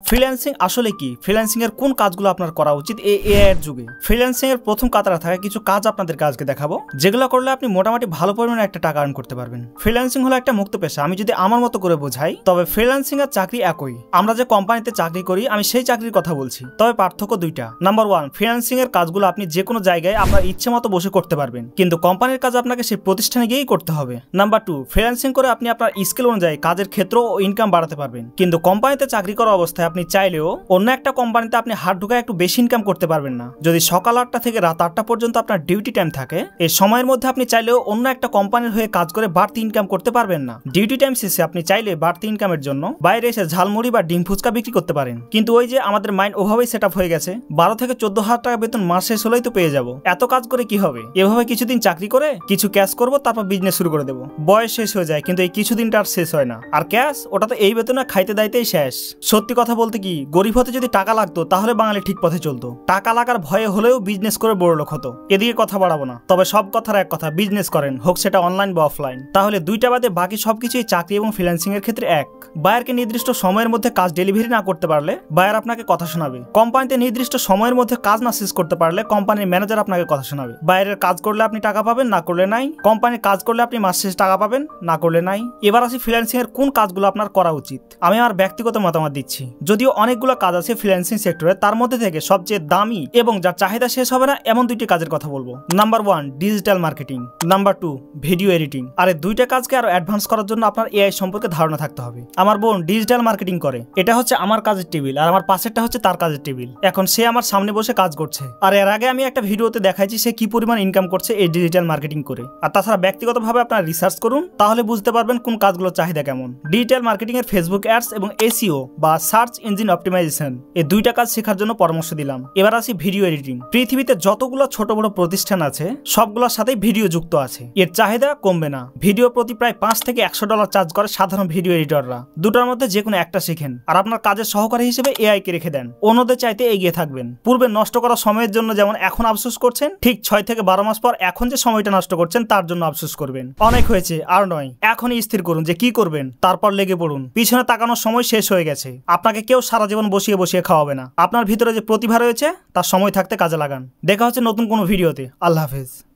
Freelancing আসলে কি, freelancing এর কোন কাজগুলো আপনার করা উচিত এই এআই এর যুগে। ফ্রিল্যান্সিং এর প্রথম কাতারে থাকা কিছু কাজ আপনাদেরকে আজকে দেখাবো, যেগুলো করলে আপনি মোটামুটি ভালো পরিমাণে একটা টাকা আর্ন করতে পারবেন। ফ্রিল্যান্সিং হলো একটা মুক্ত পেশা। আমি যদি আমার মতো করে বোঝাই, তবে ফ্রিল্যান্সিং এর চাকরি একই। আমরা যে কোম্পানিতে চাকরি করি, আমি সেই চাকরির কথা বলছি, তবে পার্থক্য দুইটা। নাম্বার 1, ফ্রিল্যান্সিং এর কাজগুলো আপনি যে কোনো জায়গায় আপনার ইচ্ছে মতো বসে করতে পারবেন, কিন্তু কোম্পানির কাজ আপনাকে সেই প্রতিষ্ঠানে গিয়েই করতে হবে। নাম্বার 2, ফ্রিল্যান্সিং করে আপনি আপনার স্কিল অনুযায়ী কাজের ক্ষেত্র ও ইনকাম বাড়াতে পারবেন, কিন্তু কোম্পানিতে চাকরি করা অবস্থায় আপনি চাইলেও অন্য একটা কোম্পানিতে আপনি হাত ঢুকায় একটু বেশি ইনকাম করতে পারবেন না। যদি সকাল 8টা থেকে রাত 8টা পর্যন্ত আপনার ডিউটি টাইম থাকে, এই সময়ের মধ্যে আপনি চাইলেও অন্য একটা কোম্পানির হয়ে কাজ করে বাড়তি ইনকাম করতে পারবেন না। ডিউটি টাইম শেষে আপনি চাইলে বাড়তি ইনকামের জন্য বাইরে এসে ঝালমুড়ি বা ডিম ফুচকা বিক্রি করতে পারেন, কিন্তু ওই যে আমাদের মাইন্ড ওভাবেই সেট আপ হয়ে গেছে, 12 থেকে 14,000 টাকা বেতন মাস শেষ হলেই তো পেয়ে যাবো, এত কাজ করে কি হবে। এভাবে কিছুদিন চাকরি করে কিছু ক্যাশ করবো, তারপর বিজনেস শুরু করে দেবো। বয়স শেষ হয়ে যায়, কিন্তু এই কিছুদিনটা আর শেষ হয় না। আর ক্যাশ, ওটা তো এই বেতনে খাইতে দাইতেই শেষ। সত্যি কথা বলতে কি, গরিব হতে যদি টাকা লাগতো তাহলে বাঙালি ঠিক পথে চলতো। টাকা লাগার ভয়ে হলেও বিজনেস করে বড়লোক হতো। এদিকে কথা বাড়াবো না, তবে সব কথার এক কথা, বিজনেস করেন, হোক সেটা অনলাইন বা অফলাইন। তাহলে দুইটা বাদে বাকি সবকিছুই চাকরি এবং ফ্রিল্যান্সিং এর ক্ষেত্রে এক। বায়ারকে নির্দিষ্ট সময়ের মধ্যে কাজ ডেলিভারি না করতে পারলে বায়ার আপনাকে কথা শোনাবে। কোম্পানিতে নির্দিষ্ট সময়ের মধ্যে কাজ না শেষ করতে পারলে কোম্পানির ম্যানেজার আপনাকে কথা শোনাবে। বায়ারের কাজ করলে আপনি টাকা পাবেন, না করলে নাই। কোম্পানির কাজ করলে আপনি মাস শেষে টাকা পাবেন, না করলে নাই। এবার আসি ফ্রিল্যান্সিং এর কোন কাজগুলো আপনার করা উচিত। আমি আমার ব্যক্তিগত মতামত দিচ্ছি। যদিও অনেকগুলো কাজ আছে ফ্রিল্যান্সিং সেক্টরে, তার মধ্যে থেকে সবচেয়ে দামি এবং যার চাহিদা শেষ হবে না এমন দুইটি কাজের কথা বলবো। Number 1, digital marketing. Number 2, video editing. আর এই দুইটা কাজকে আরো অ্যাডভান্স করার জন্য আপনার এআই সম্পর্কে ধারণা থাকতে হবে। আমার বোন ডিজিটাল মার্কেটিং করে, এটা হচ্ছে আমার কাজের টেবিল, আর আমার পাশেরটা হচ্ছে তার কাজের টেবিল। এখন সে আমার সামনে বসে কাজ করছে, আর এর আগে আমি একটা ভিডিওতে দেখাইছি সে কি পরিমাণ ইনকাম করছে এই ডিজিটাল মার্কেটিং করে। আর তাছাড়া ব্যক্তিগতভাবে আপনারা রিসার্চ করুন, তাহলে বুঝতে পারবেন কোন কাজগুলোর চাহিদা কেমন। ডিজিটাল মার্কেটিং এর ফেসবুক অ্যাডস এবং এসইও বা সার্চ ইঞ্জিন অপটিমাইজেশন, এই দুইটা কাজ শেখার জন্য পরামর্শ দিলাম। এবার আসি ভিডিও এডিটিং। পৃথিবীতে যতগুলো ছোট বড় প্রতিষ্ঠান আছে, সবগুলোর সাথেই ভিডিও যুক্ত আছে। এর চাহিদা কমবে না। ভিডিও প্রতি প্রায় $5 থেকে $100 চার্জ করে সাধারণ ভিডিও এডিটররা। দুটার মধ্যে যে কোনো একটা শিখেন, আর আপনার কাজের সহকারী হিসেবে এআই কে রেখে দেন। অন্যদের চাইতে এগিয়ে থাকবেন। পূর্বে নষ্ট করা সময়ের জন্য যেমন এখন আফসোস করছেন, ঠিক 6 থেকে 12 মাস পর এখন যে সময়টা নষ্ট করছেন তার জন্য আফসোস করবেন। অনেক হয়েছে, আর নয়। এখনই স্থির করুন যে কি করবেন, তারপর লেগে পড়ুন। পিছনে তাকানোর সময় শেষ হয়ে গেছে। আপনাকে কেউ সারা জীবন বসিয়ে বসিয়ে খাওয়াবে না। আপনার ভিতরে যে প্রতিভা রয়েছে তার সময় থাকতে কাজে লাগান। দেখা হচ্ছে নতুন কোনো ভিডিওতে। আল্লাহ হাফেজ।